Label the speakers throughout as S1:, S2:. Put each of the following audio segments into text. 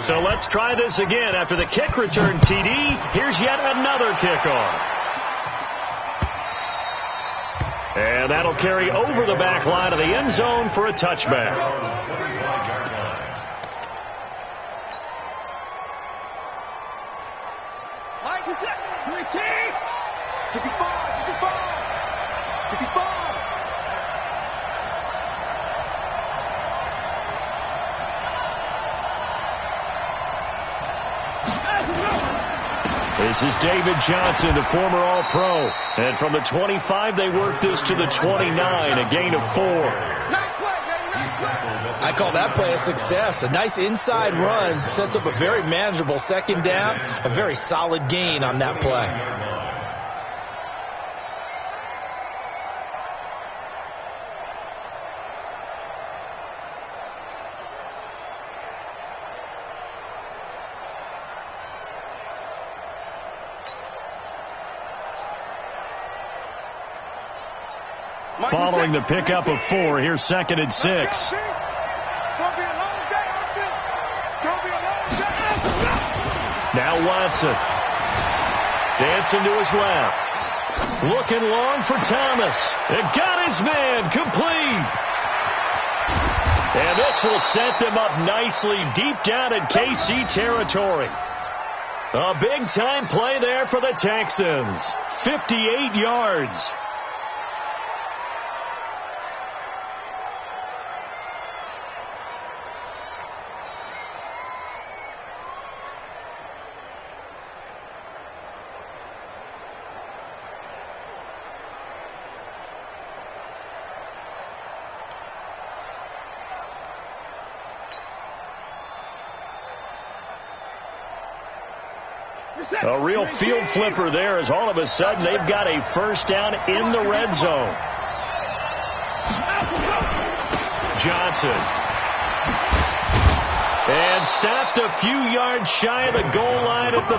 S1: So let's try this again. After the kick return TD, here's yet another kickoff. And that'll carry over the back line of the end zone for a touchback. This is David Johnson, the former All-Pro. And from the 25, they work this to the 29, a gain of 4.
S2: I call that play a success. A nice inside run sets up a very manageable second down. A very solid gain on that play.
S1: Following the pickup of 4, here's 2nd and 6. Now Watson. Dancing to his left. Looking long for Thomas. It got his man complete. And this will set them up nicely deep down in KC territory. A big-time play there for the Texans. 58 yards. A real field flipper there as all of a sudden they've got a first down in the red zone. Johnson. And stopped a few yards shy of the goal line at the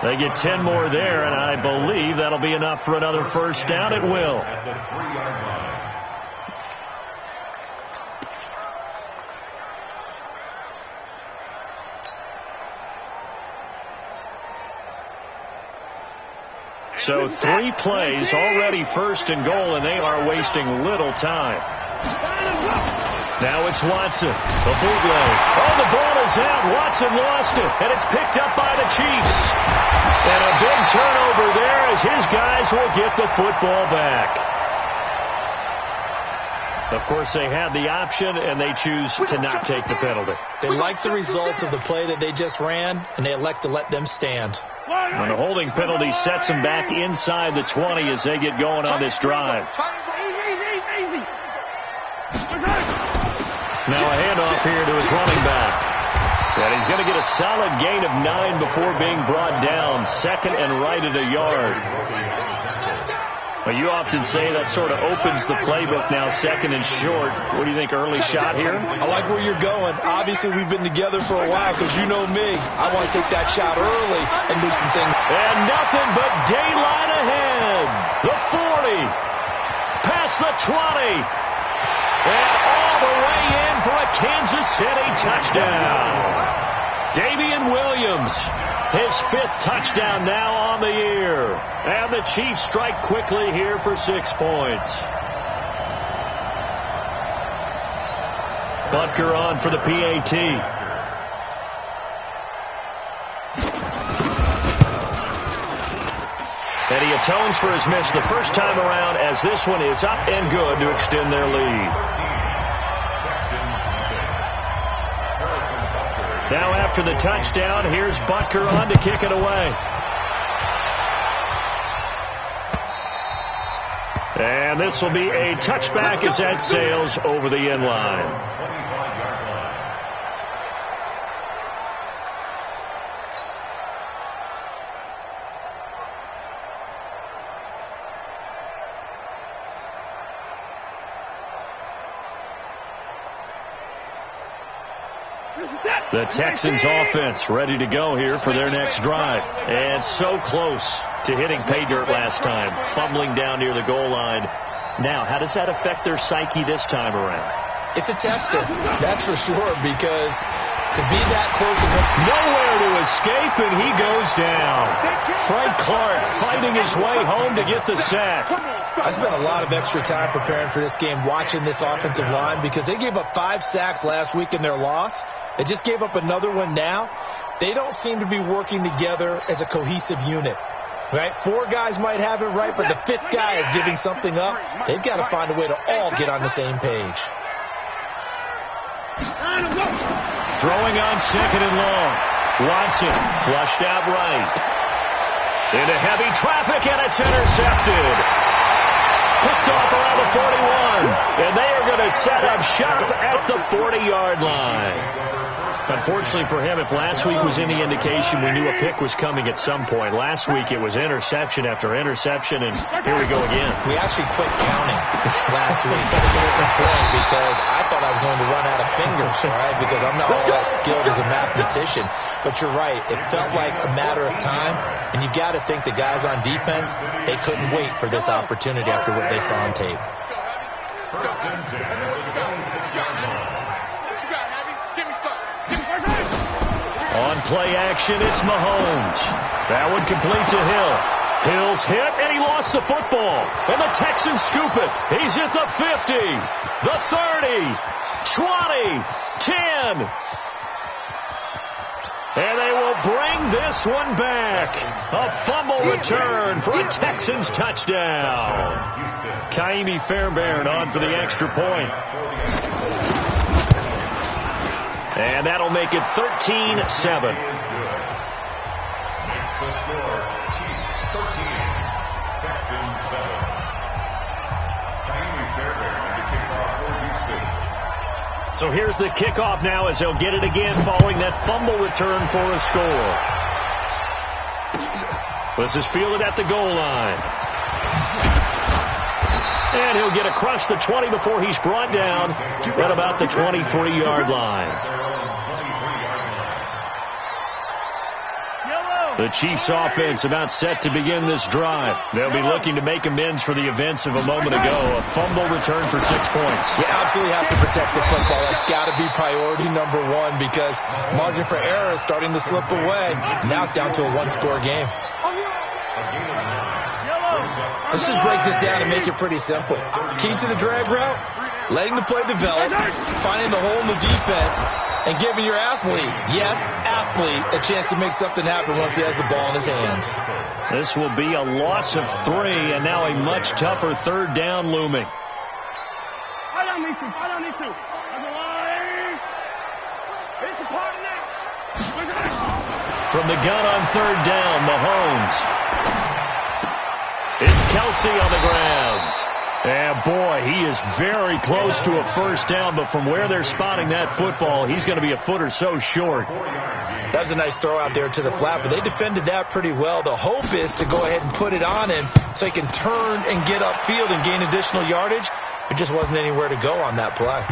S1: 3. They get 10 more there, and I believe that'll be enough for another first down. It will. So 3 plays, already first and goal, and they are wasting little time. Now it's Watson. The bootleg. Oh, the ball is out. Watson lost it, and it's picked up by the Chiefs. And a big turnover there as his guys will get the football back. Of course, they had the option, and they choose to not take the penalty.
S2: They like the results of the play that they just ran, and they elect to let them stand.
S1: And the holding penalty sets them back inside the 20 as they get going on this drive. Now a handoff here to his running back. And he's going to get a solid gain of 9 before being brought down. 2nd and right at a yard. Well, you often say that sort of opens the playbook now, 2nd and short. What do you think, early shot here?
S2: I like where you're going. Obviously, we've been together for a while because you know me. I want to take that shot early and do some things.
S1: And nothing but daylight ahead. The 40. Past the 20. And all the way in for a Kansas City touchdown. Damian Williams. His 5th touchdown now on the year. And the Chiefs strike quickly here for 6 points. Butker on for the PAT. And he atones for his miss the first time around as this one is up and good to extend their lead. Now after the touchdown, here's Butker on to kick it away. And this will be a touchback as that sails over the end line. The Texans offense ready to go here for their next drive. And so close to hitting pay dirt last time, fumbling down near the goal line. Now, how does that affect their psyche this time around?
S2: it's a tester, that's for sure, because to be that close,
S1: nowhere to escape, and he goes down. Frank Clark fighting his way home to get the sack.
S2: I spent a lot of extra time preparing for this game, watching this offensive line, because they gave up 5 sacks last week in their loss. They just gave up another one now. They don't seem to be working together as a cohesive unit. Right? 4 guys might have it right, but the 5th guy is giving something up. They've got to find a way to all get on the same page.
S1: Throwing on 2nd and long. Watson flushed out right. Into heavy traffic, and it's intercepted. Picked off around the 41. And they are going to set up shop at the 40-yard line. Unfortunately for him, if last week was any indication, we knew a pick was coming at some point. Last week it was interception after interception, and here we go again.
S2: We actually quit counting last week at a certain point because I thought I was going to run out of fingers, all right, because I'm not all that skilled as a mathematician. But you're right. It felt like a matter of time, and you got to think the guys on defense, they couldn't wait for this opportunity after what they saw on tape.
S1: On play action, it's Mahomes. That one complete to Hill. Hill's hit, and he lost the football. And the Texans scoop it. He's at the 50, the 30, 20, 10. And they will bring this one back. A fumble return for a Texans touchdown. Kaimi Fairbairn on for the extra point. And that'll make it 13-7.
S3: Makes the score, Chiefs 13, Texans 7. Kaimi Fairbairn with the kickoff for Houston.
S1: So here's the kickoff now as they'll get it again following that fumble return for a score. This is fielded at the goal line. And he'll get across the 20 before he's brought down at about the 23-yard line. The Chiefs offense about set to begin this drive. They'll be looking to make amends for the events of a moment ago. A fumble return for 6 points.
S2: You absolutely have to protect the football. That's got to be priority number 1 because margin for error is starting to slip away. Now it's down to a 1-score game. Let's just break this down and make it pretty simple. Key to the drag route, letting the play develop, finding the hole in the defense, and giving your athlete, yes, athlete, a chance to make something happen once he has the ball in his hands.
S1: This will be a loss of 3, and now a much tougher 3rd down looming.
S4: I don't need to.
S1: From the gun on 3rd down, Mahomes. It's Kelsey on the ground. And boy, he is very close to a 1st down, but from where they're spotting that football, he's going to be a foot or so short.
S2: That was a nice throw out there to the flat, but they defended that pretty well. The hope is to go ahead and put it on him so he can turn and get upfield and gain additional yardage. There just wasn't anywhere to go on that play.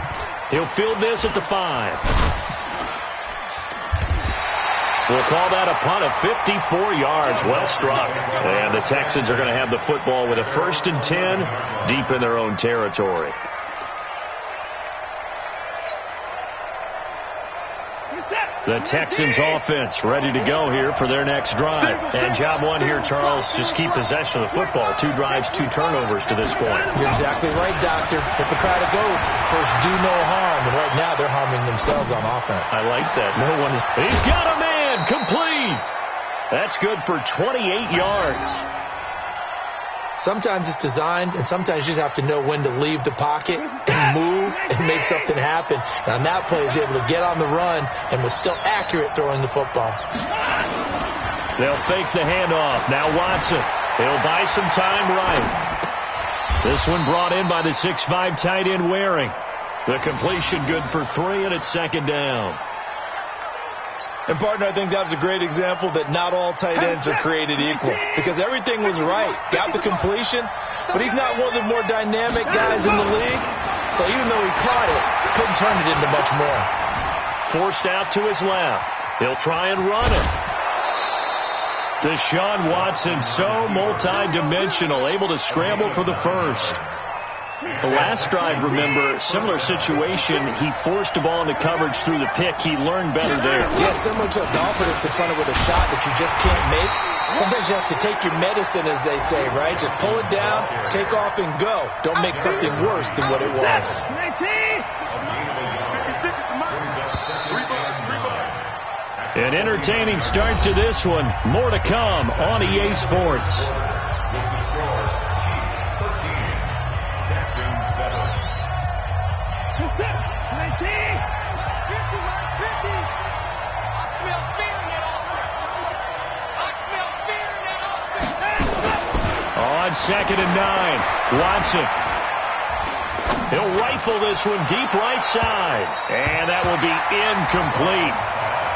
S1: He'll field this at the 5. We'll call that a punt of 54 yards. Well struck. And the Texans are going to have the football with a 1st and 10 deep in their own territory. The Texans offense ready to go here for their next drive. And job 1 here, Charles, just keep possession of the football. 2 drives, 2 turnovers to this point.
S2: You're exactly right, Doctor. Hippocratic oath. First, do no harm. And right now, they're harming themselves on offense.
S1: I like that. No one is. He's got a man. Complete. That's good for 28 yards.
S2: Sometimes it's designed, and sometimes you just have to know when to leave the pocket and move and make something happen. And on that play, he was able to get on the run and was still accurate throwing the football.
S1: They'll fake the handoff. Now Watson. He'll buy some time right. This one brought in by the 6'5" tight end Waring. The completion good for 3, and it's 2nd down.
S2: And, partner, I think that was a great example that not all tight ends are created equal because everything was right. Got the completion, but he's not one of the more dynamic guys in the league. So even though he caught it, couldn't turn it into much more.
S1: Forced out to his left. He'll try and run it. Deshaun Watson, so multi-dimensional, able to scramble for the 1st. The last drive, remember, similar situation. He forced the ball into coverage through the pick. He learned better there.
S2: Yeah, similar to a golfer that's confronted with a shot that you just can't make. Sometimes you have to take your medicine, as they say, right? Just pull it down, take off, and go. Don't make something worse than what it was.
S1: An entertaining start to this one. More to come on EA Sports. On 2nd and 9, Watson. He'll rifle this one deep right side. And that will be incomplete.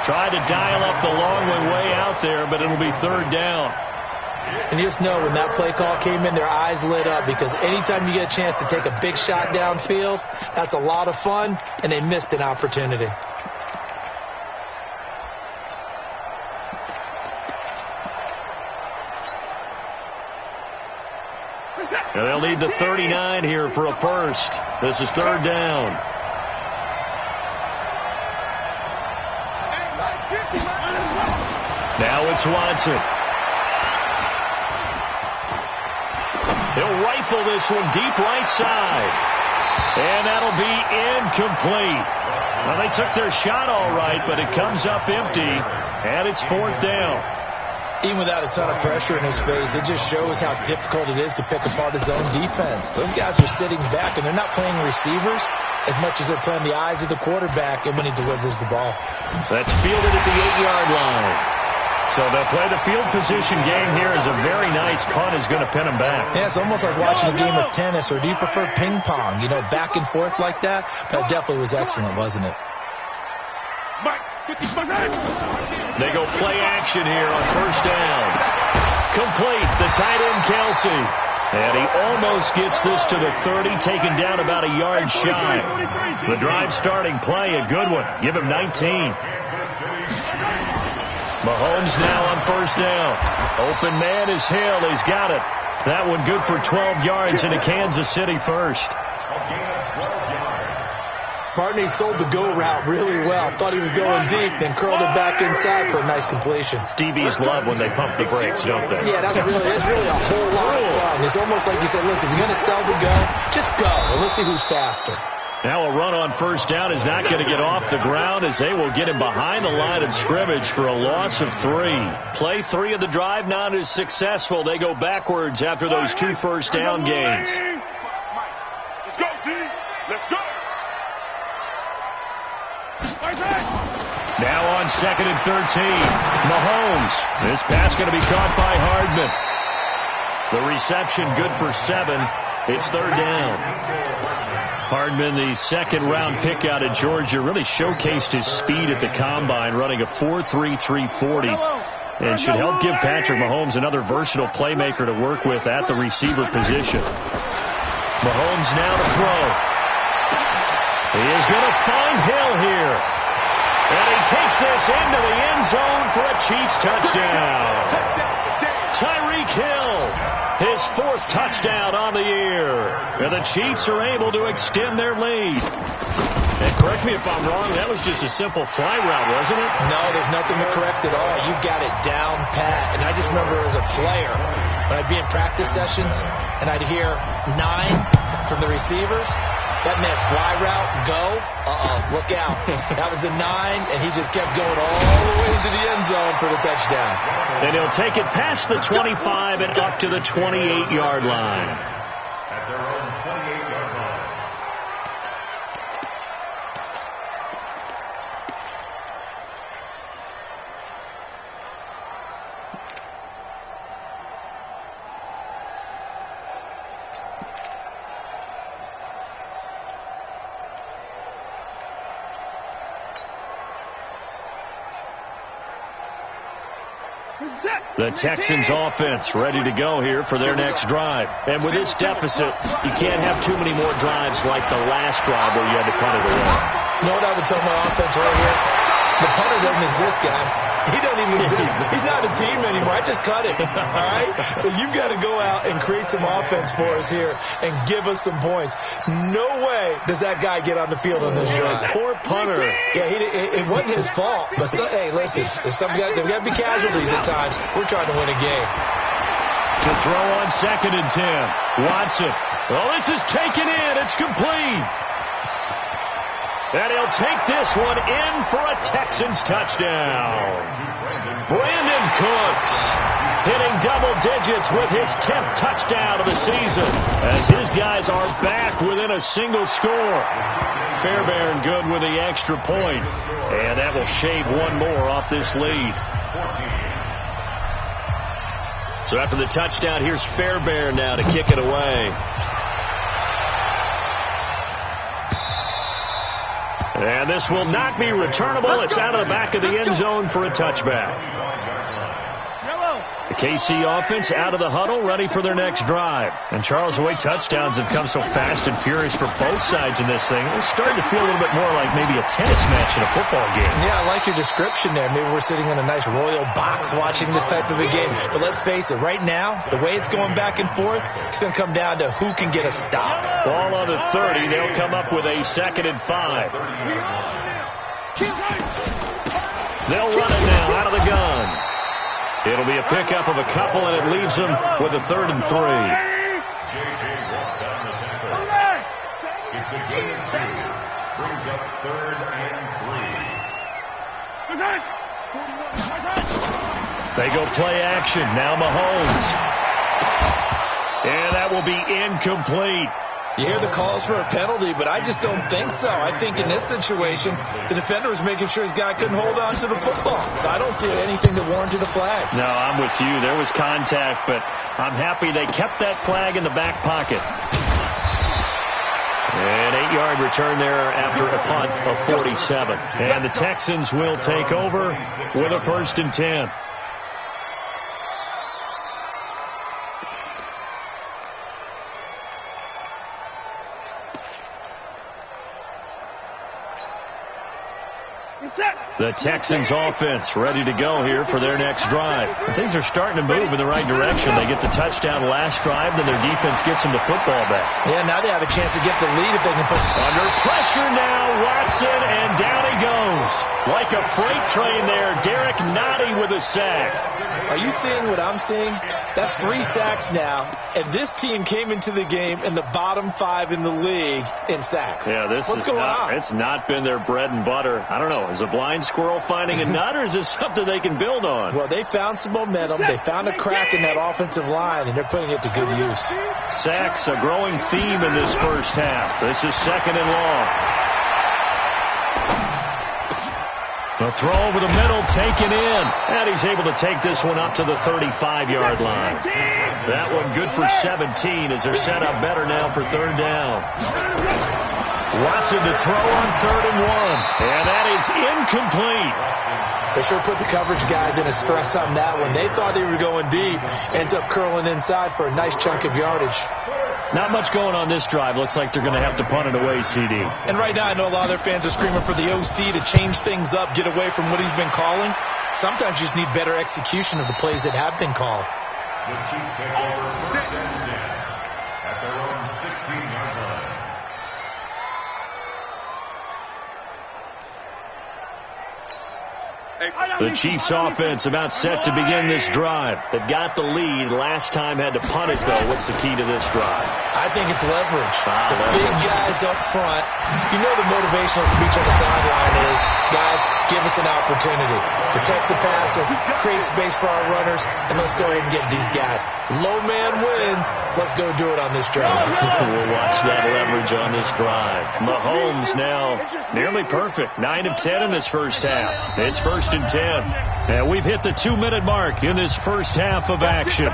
S1: Tried to dial up the long one way out there, but it'll be 3rd down.
S2: And you just know when that play call came in, their eyes lit up, because anytime you get a chance to take a big shot downfield, that's a lot of fun, and they missed an opportunity.
S1: And they'll need the 39 here for a first. This is 3rd down. Now it's Watson. He'll rifle this one deep right side. And that'll be incomplete. Well, they took their shot all right, but it comes up empty. And it's 4th down.
S2: Even without a ton of pressure in his face, it just shows how difficult it is to pick apart his own defense. Those guys are sitting back, and they're not playing receivers as much as they're playing the eyes of the quarterback and when he delivers the ball.
S1: That's fielded at the 8-yard line. So they'll play the field position game here as a very nice punt is going to pin them back.
S2: Yeah, it's almost like watching a game of tennis, or do you prefer ping pong? You know, back and forth like that? That definitely was excellent, wasn't it?
S1: They go play action here on 1st down. Complete, the tight end Kelsey. And he almost gets this to the 30, taken down about a yard shy. The drive starting play, a good one. Give him 19. Mahomes now on 1st down. Open man is Hill. He's got it. That one good for 12 yards into Kansas City first.
S2: Partney sold the go route really well. Thought he was going deep, then curled it back inside for a nice completion.
S1: DBs love when they pump the brakes, don't they?
S2: Yeah, it's really a whole lot of fun. It's almost like you said, listen, if you're going to sell the go, just go, and let's see who's faster.
S1: Now a run on 1st down is not going to get off the ground, as they will get him behind the line of scrimmage for a loss of 3. Play 3 of the drive not as successful. They go backwards after those 2 first down gains.
S4: Let's go, D. Let's go.
S1: Now on 2nd and 13, Mahomes. This pass going to be caught by Hardman. The reception good for 7. It's 3rd down. Hardman, the 2nd-round pick out of Georgia, really showcased his speed at the combine, running a 4.33 340, and should help give Patrick Mahomes another versatile playmaker to work with at the receiver position. Mahomes now to throw. He is going to find Hill here. And he takes this into the end zone for a Chiefs touchdown. Tyreek Hill, his 4th touchdown on the year. And the Chiefs are able to extend their lead. And correct me if I'm wrong, that was just a simple fly route, wasn't it?
S2: No, there's nothing to correct at all. You got it down pat. And I just remember as a player, when I'd be in practice sessions and I'd hear 9 from the receivers, that meant fly route, go, look out. That was the 9, and he just kept going all the way into the end zone for the touchdown.
S1: And he'll take it past the 25 and up to the 28-yard line.
S3: At their own 28-yard line.
S1: The Texans offense ready to go here for their next drive. And with this deficit, you can't have too many more drives like the last drive where you had to punt it away.
S2: You know what I would tell my offense right here? The punter doesn't exist, guys. He doesn't even exist. He's not a team anymore. I just cut him. All right? So you've got to go out and create some offense for us here and give us some points. No way does that guy get on the field on this drive.
S1: Poor punter.
S2: Yeah, it wasn't his fault. But, hey, listen, there's got to be casualties at times. We're trying to win a game.
S1: To throw on 2nd and 10. Watson. Well, this is taken in. It's complete. And he'll take this one in for a Texans touchdown. Brandon Cooks hitting double digits with his 10th touchdown of the season as his guys are back within a single score. Fairbairn good with the extra point, and that will shave one more off this lead. So after the touchdown, here's Fairbairn now to kick it away. And this will not be returnable. It's out of the back of the end zone for a touchback. The KC offense out of the huddle, ready for their next drive. And Charles, the way touchdowns have come so fast and furious for both sides in this thing, it's starting to feel a little bit more like maybe a tennis match in a football game.
S2: Yeah, I like your description there. Maybe we're sitting in a nice royal box watching this type of a game. But let's face it, right now, the way it's going back and forth, it's going to come down to who can get a stop.
S1: Ball on the 30. They'll come up with a 2nd and 5. They'll run it now out of the gun. It'll be a pickup of a couple, and it leaves them with a 3rd and 3.
S3: J.J. walked down the tackle. It's a gain of 2. Brings up 3rd and 3.
S1: They go play action. Now Mahomes. And that will be incomplete.
S2: You hear the calls for a penalty, but I just don't think so. I think in this situation, the defender was making sure his guy couldn't hold on to the football. So I don't see anything that warranted a flag.
S1: No, I'm with you. There was contact, but I'm happy they kept that flag in the back pocket. An 8-yard return there after a punt of 47. And the Texans will take over with a 1st and 10. The Texans offense ready to go here for their next drive. Things are starting to move in the right direction. They get the touchdown last drive, then their defense gets them the football back.
S2: Yeah, now they have a chance to get the lead if they can put...
S1: Under pressure now, Watson, and down he goes. Like a freight train there, Derek Nottie with a sack.
S2: Are you seeing what I'm seeing? That's 3 sacks now, and this team came into the game in the bottom 5 in the league in sacks.
S1: Yeah, what's going on? It's not been their bread and butter. I don't know. Is a blind squirrel finding a nut, or is this something they can build on?
S2: Well, they found some momentum. They found a crack in that offensive line, and they're putting it to good use.
S1: Sacks, a growing theme in this first half. This is 2nd and long. The throw over the middle, taken in. And he's able to take this one up to the 35-yard line. That one good for 17 as they're set up better now for 3rd down. Watson to throw on 3rd and 1. And that is incomplete.
S2: They sure put the coverage guys in a stress on that one. They thought they were going deep. Ends up curling inside for a nice chunk of yardage.
S1: Not much going on this drive. Looks like they're going to have to punt it away, CD.
S2: And right now I know a lot of their fans are screaming for the OC to change things up, get away from what he's been calling. Sometimes you just need better execution of the plays that have been called.
S3: The Chiefs take over 1st and 10 at their own 16-yard line.
S1: The Chiefs offense about set to begin this drive. They've got the lead. Last time had to punt it, though. What's the key to this drive?
S2: I think it's leverage. The big guys up front. You know the motivational speech on the sideline is, guys, give us an opportunity. Protect the passer, create space for our runners, and let's go ahead and get these guys. Low man wins. Let's go do it on this drive.
S1: We'll watch that leverage on this drive. Mahomes now nearly perfect. 9 of 10 in this first half. It's 1st and 10. And we've hit the 2-minute mark in this first half of action.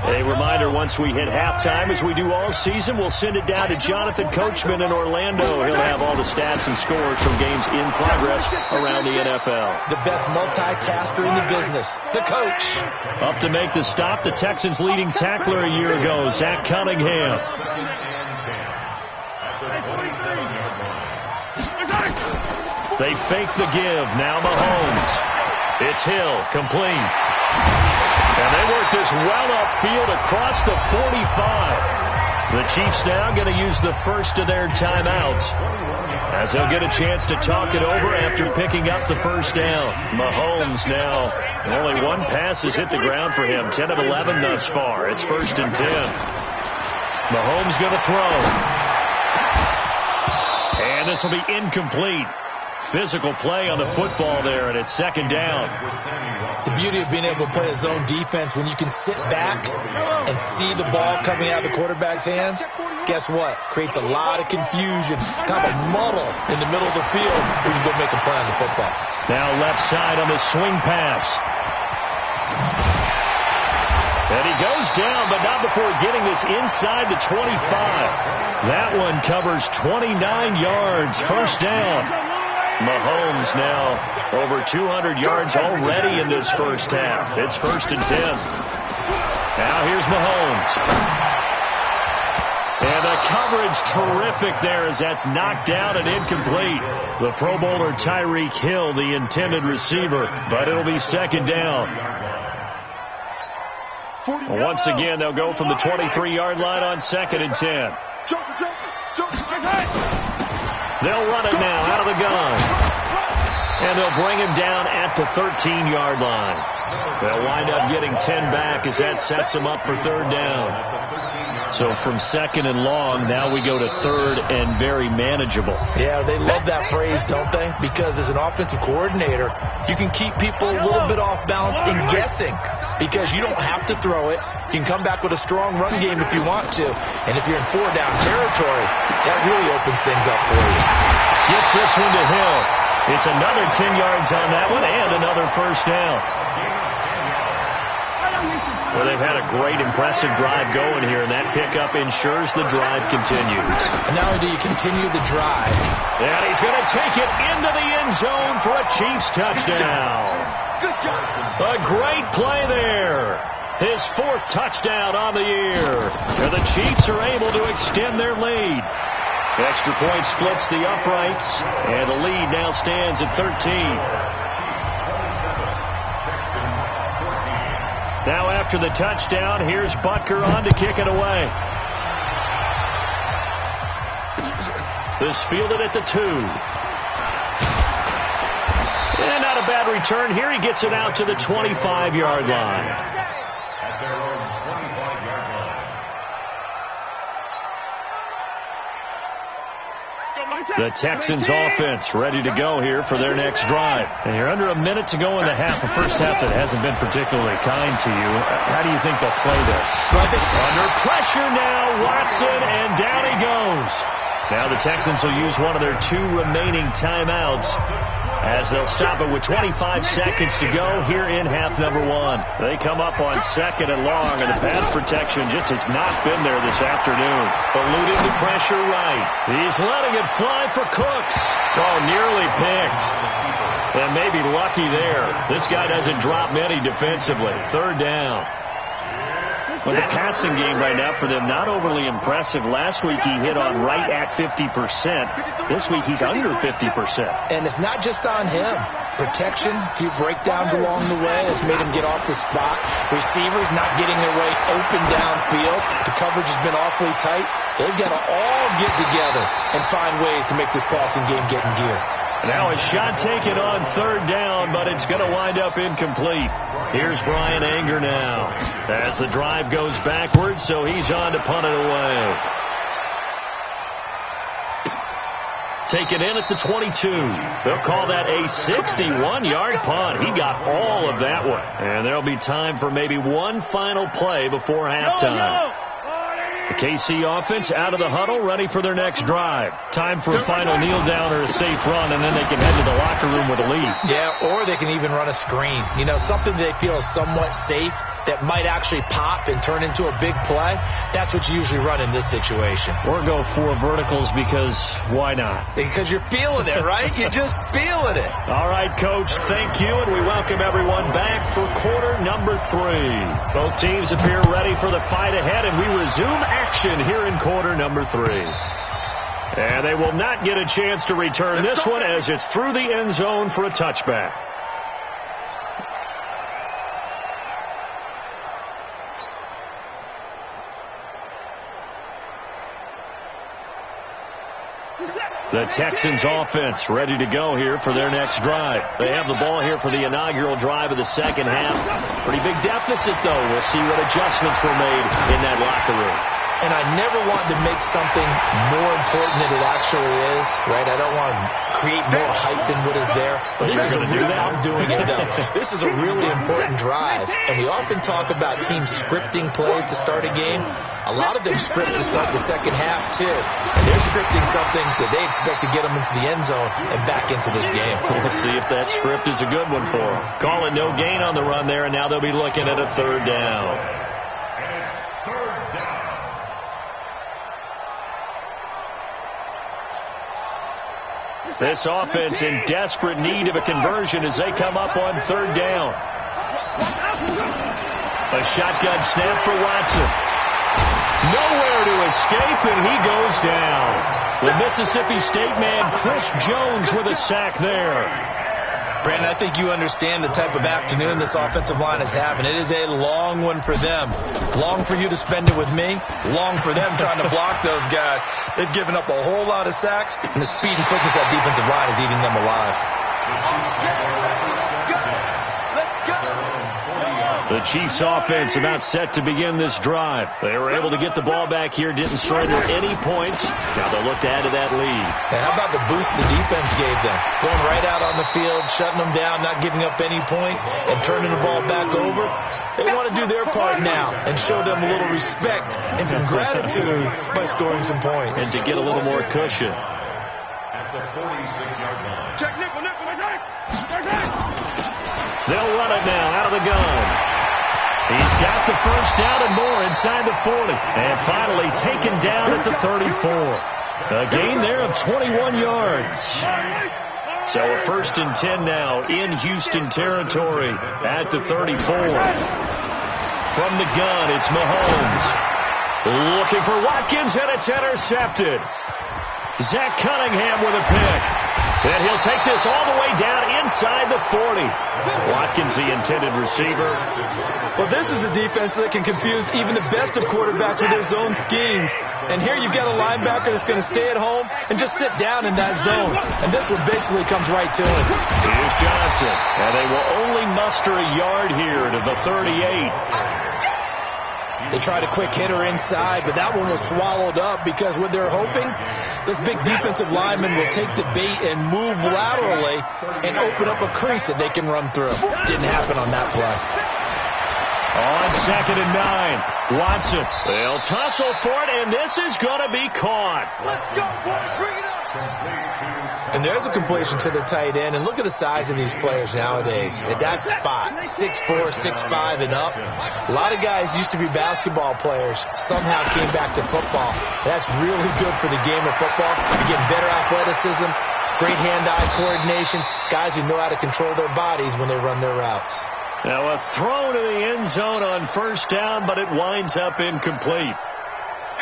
S1: A reminder, once we hit halftime, as we do all season, we'll send it down to Jonathan Coachman in Orlando. He'll have all the stats and scores from games in progress around the NFL.
S2: The best multitasker in the business, the coach.
S1: Up to make the stop, the Texans' leading tackler a year ago, Zach Cunningham. They fake the give. Now Mahomes. It's Hill. Complete. And they work this well upfield across the 45. The Chiefs now going to use the first of their timeouts as they'll get a chance to talk it over after picking up the first down. Mahomes now, only one pass has hit the ground for him. 10 of 11 thus far. It's 1st and 10. Mahomes going to throw. And this will be incomplete. Physical play on the football there, and it's 2nd down.
S2: The beauty of being able to play a zone defense, when you can sit back and see the ball coming out of the quarterback's hands, guess what? Creates a lot of confusion, kind of a muddle in the middle of the field where you can go make a play on the football.
S1: Now left side on the swing pass. And he goes down, but not before getting this inside the 25. That one covers 29 yards. 1st down. Mahomes now over 200 yards already in this first half. It's 1st and 10. Now here's Mahomes. And the coverage terrific there as that's knocked down and incomplete. The Pro Bowler Tyreek Hill, the intended receiver, but it'll be 2nd down. Once again, they'll go from the 23-yard line on 2nd and 10. They'll run it now out of the gun. And they'll bring him down at the 13-yard line. They'll wind up getting 10 back as that sets them up for 3rd down. So from 2nd and long, now we go to 3rd and very manageable.
S2: Yeah, they love that phrase, don't they? Because as an offensive coordinator, you can keep people a little bit off balance in guessing because you don't have to throw it. You can come back with a strong run game if you want to. And if you're in 4-down territory, that really opens things up for you.
S1: Gets this one to Hill. It's another 10 yards on that one and another 1st down. Well, they've had a great, impressive drive going here, and that pickup ensures the drive continues.
S2: And not only do you continue the drive.
S1: And he's going to take it into the end zone for a Chiefs touchdown.
S4: Good job.
S1: A great play there. His 4th touchdown on the year. And the Chiefs are able to extend their lead. Extra point splits the uprights, and the lead now stands at 13. Now after the touchdown, here's Butker on to kick it away. This fielded at the 2. And not a bad return here. He gets it out to the 25-yard line.
S3: At their own 25-yard line.
S1: The Texans offense ready to go here for their next drive. And you're under a minute to go in the half. A first half that hasn't been particularly kind to you. How do you think they'll play this? Under pressure now, Watson, and down he goes. Now the Texans will use one of their 2 remaining timeouts as they'll stop it with 25 seconds to go here in half number 1. They come up on 2nd and long, and the pass protection just has not been there this afternoon. Eluding the pressure right. He's letting it fly for Cooks. Oh, nearly picked. And maybe lucky there. This guy doesn't drop many defensively. 3rd down. Well, the passing game right now for them, not overly impressive. Last week he hit on right at 50%. This week he's under 50%.
S2: And it's not just on him. Protection, a few breakdowns along the way has made him get off the spot. Receivers not getting their way open downfield. The coverage has been awfully tight. They've got to all get together and find ways to make this passing game get in gear.
S1: Now a shot taken on 3rd down, but it's going to wind up incomplete. Here's Brian Anger now as the drive goes backwards, so he's on to punt it away. Taken in at the 22. They'll call that a 61-yard punt. He got all of that one. And there'll be time for maybe one final play before halftime. The KC offense out of the huddle, ready for their next drive. Time for a final kneel down or a safe run, and then they can head to the locker room with a lead.
S2: Yeah, or they can even run a screen. You know, something they feel is somewhat safe that might actually pop and turn into a big play. That's what you usually run in this situation.
S1: Or go 4 verticals because why not?
S2: Because you're feeling it, right? You're just feeling it.
S1: All right, Coach, thank you, and we welcome everyone back for quarter number 3. Both teams appear ready for the fight ahead, and we resume action here in quarter number 3. And they will not get a chance to return this one as it's through the end zone for a touchback. The Texans offense ready to go here for their next drive. They have the ball here for the inaugural drive of the second half. Pretty big deficit, though. We'll see what adjustments were made in that locker room.
S2: And I never want to make something more important than it actually is, right? I don't want to create more hype than what is there. But this is I'm doing it, though. This is a really important drive. And we often talk about teams scripting plays to start a game. A lot of them script to start the second half, too. And they're scripting something that they expect to get them into the end zone and back into this game.
S1: We'll see if that script is a good one for them. Call it no gain on the run there, and now they'll be looking at a third down. This offense in desperate need of a conversion as they come up on third down. A shotgun snap for Watson. Nowhere to escape, and he goes down. The Mississippi State man, Chris Jones, with a sack there.
S2: Brandon, I think you understand the type of afternoon this offensive line is having. It is a long one for them. Long for you to spend it with me. Long for them trying to block those guys. They've given up a whole lot of sacks, and the speed and quickness of that defensive line is eating them alive.
S1: The Chiefs offense about set to begin this drive. They were able to get the ball back here, didn't surrender any points. Now they'll look to add to that lead.
S2: And how about the boost the defense gave them? Going right out on the field, shutting them down, not giving up any points, and turning the ball back over. They want to do their part now and show them a little respect and some gratitude by scoring some points.
S1: And to get a little more cushion.
S3: At the 46-yard line.
S4: Check nickel.
S1: They'll run it now out of the gun. He's got the first down and more inside the 40. And finally taken down at the 34. A gain there of 21 yards. So a 1st and 10 now in Houston territory at the 34. From the gun, it's Mahomes. Looking for Watkins, and it's intercepted. Zach Cunningham with a pick. And he'll take this all the way down inside the 40. Watkins, the intended receiver.
S2: Well, this is a defense that can confuse even the best of quarterbacks with their zone schemes. And here you've got a linebacker that's going to stay at home and just sit down in that zone. And this one basically comes right to him.
S1: Here's Johnson. And they will only muster a yard here to the 38.
S2: They tried a quick hitter inside, but that one was swallowed up because what they're hoping, this big defensive lineman will take the bait and move laterally and open up a crease that they can run through. Didn't happen on that play.
S1: On 2nd and 9, Watson. They'll tussle for it, and this is going to be caught.
S4: Let's go, boys. Bring it up.
S2: And there's a completion to the tight end. And look at the size of these players nowadays. At that spot, 6'4", 6'5", and up. A lot of guys used to be basketball players. Somehow came back to football. That's really good for the game of football. You get better athleticism, great hand-eye coordination, guys who know how to control their bodies when they run their routes.
S1: Now a throw to the end zone on first down, but it winds up incomplete.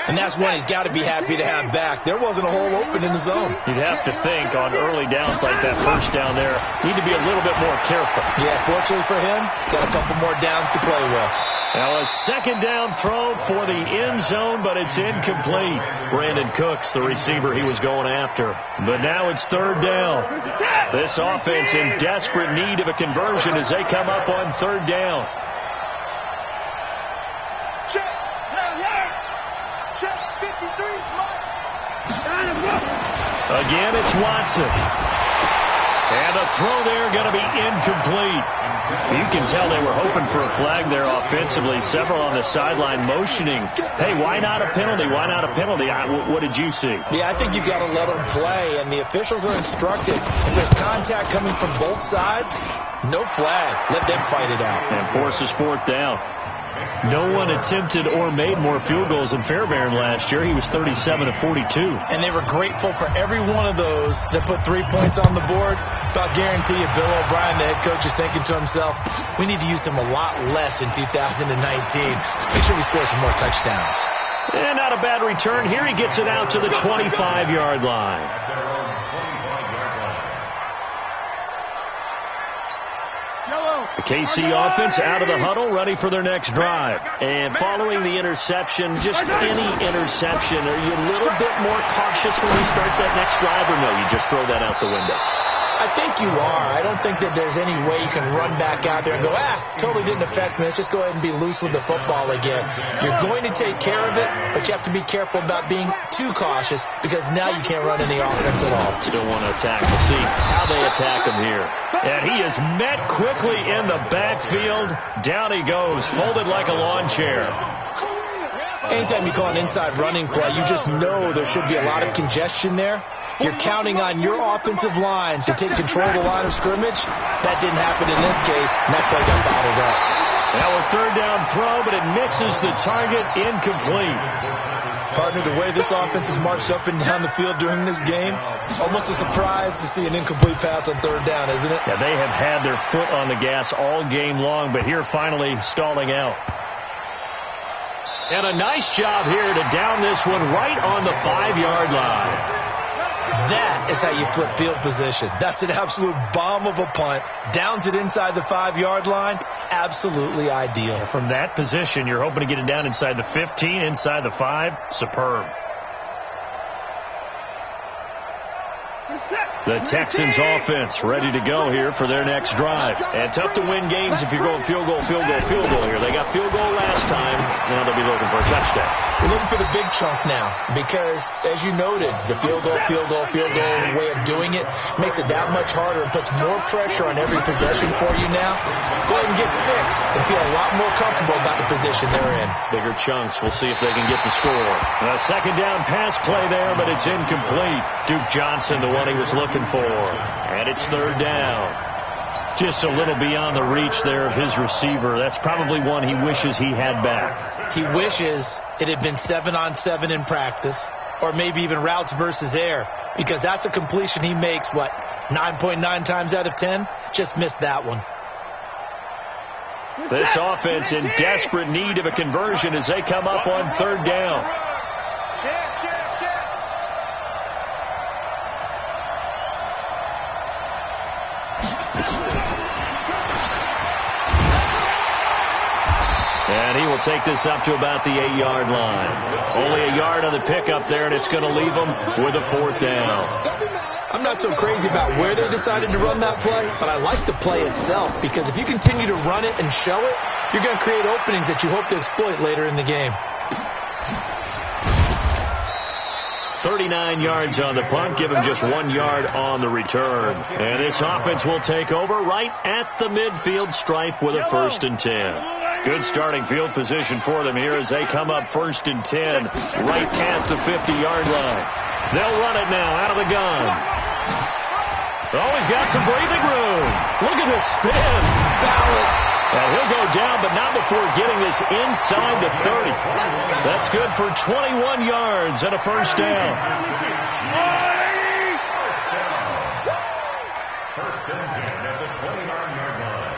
S2: And that's one he's got to be happy to have back. There wasn't a hole open in the zone.
S1: You'd have to think on early downs like that first down there, need to be a little bit more careful.
S2: Yeah, fortunately for him, got a couple more downs to play with.
S1: Now a 2nd down throw for the end zone, but it's incomplete. Brandon Cooks, the receiver he was going after. But now it's 3rd down. This offense in desperate need of a conversion as they come up on 3rd down. Again, it's Watson. And a throw there going to be incomplete. You can tell they were hoping for a flag there offensively. Several on the sideline motioning. Hey, why not a penalty? Why not a penalty? What did you see?
S2: Yeah, I think you've got to let them play. And the officials are instructed, if there's contact coming from both sides, no flag. Let them fight it out.
S1: And forces 4th down. No one attempted or made more field goals than Fairbairn last year. He was 37 of 42.
S2: And they were grateful for every one of those that put 3 points on the board. But I'll guarantee you, Bill O'Brien, the head coach, is thinking to himself, we need to use him a lot less in 2019. Let's make sure we score some more touchdowns.
S1: And not a bad return here. He gets it out to the 25-yard line. The KC offense out of the huddle, ready for their next drive. And following the interception, just any interception, are you a little bit more cautious when you start that next drive, or no, you just throw that out the window?
S2: I think you are. I don't think that there's any way you can run back out there and go, totally didn't affect me. Let's just go ahead and be loose with the football again. You're going to take care of it, but you have to be careful about being too cautious because now you can't run any offense at all.
S1: Still want to attack. We'll see how they attack him here. And he is met quickly in the backfield. Down he goes, folded like a lawn chair.
S2: Anytime you call an inside running play, you just know there should be a lot of congestion there. You're counting on your offensive line to take control of the line of scrimmage. That didn't happen in this case, and that play got bottled up.
S1: Now a third down throw, but it misses the target, incomplete.
S2: Partner, the way this offense has marched up and down the field during this game, it's almost a surprise to see an incomplete pass on third down, isn't it?
S1: Yeah, they have had their foot on the gas all game long, but here finally stalling out. And a nice job here to down this one right on the 5-yard line.
S2: That is how you flip field position. That's an absolute bomb of a punt. Downs it inside the 5-yard line. Absolutely ideal.
S1: From that position, you're hoping to get it down inside the 15, inside the 5. Superb. The Texans offense ready to go here for their next drive. And tough to win games if you're going field goal here. They got field goal last time. Now they'll be looking for a touchdown.
S2: We're looking for the big chunk now because, as you noted, the field goal way of doing it makes it that much harder and puts more pressure on every possession for you now. Go ahead and get 6 and feel a lot more comfortable about the position they're in.
S1: Bigger chunks. We'll see if they can get the score. A second down pass play there, but it's incomplete. Duke Johnson, the one he was looking for. And it's third down. Just a little beyond the reach there of his receiver. That's probably one he wishes he had back.
S2: He wishes it had been 7-on-7 in practice, or maybe even routes versus air, because that's a completion he makes, 9.9 times out of 10? Just missed that one.
S1: This offense in desperate need of a conversion as they come up on third down. And he will take this up to about the 8-yard line. Only a yard on the pickup there, and it's going to leave him with a fourth down.
S2: I'm not so crazy about where they decided to run that play, but I like the play itself because if you continue to run it and show it, you're going to create openings that you hope to exploit later in the game.
S1: 39 yards on the punt, give him just 1 yard on the return. And this offense will take over right at the midfield stripe with a 1st and 10. Good starting field position for them here as they come up 1st and 10 right at the 50-yard line. They'll run it now out of the gun. Oh, he's got some breathing room. Look at this spin.
S2: Balance.
S1: And he'll go down, but not before getting this inside the 30. That's good for 21 yards and a 1st down.
S3: First and 10 at the 29-yard line.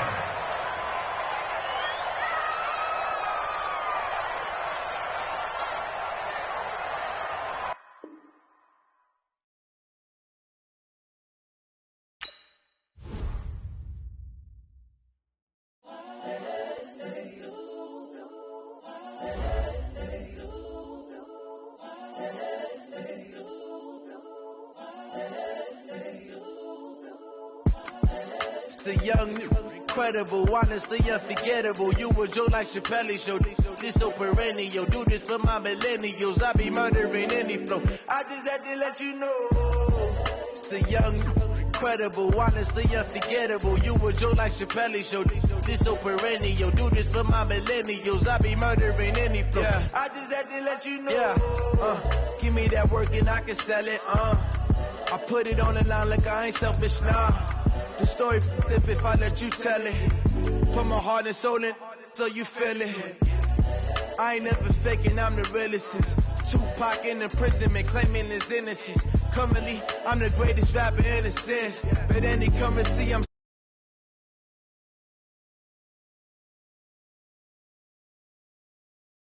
S5: The young, incredible, honestly unforgettable. You a joke like Chappelle show. This so perennial. Do this for my millennials. I be murdering any flow. I just had to let you know. It's the young, incredible, honestly unforgettable. You a joke like Chappelle show. This so perennial. Do this for my millennials. I be murdering any flow. Yeah. I just had to let you know. Yeah. Give me that work and I can sell it. I put it on the line like I ain't selfish now. The story flip if I let you tell it. Put my heart and soul in so you feel it. I ain't never faking, I'm the realest. Tupac in imprisonment, claiming his innocence. Currently, I'm the greatest rapper in a sense. But any come and see, I'm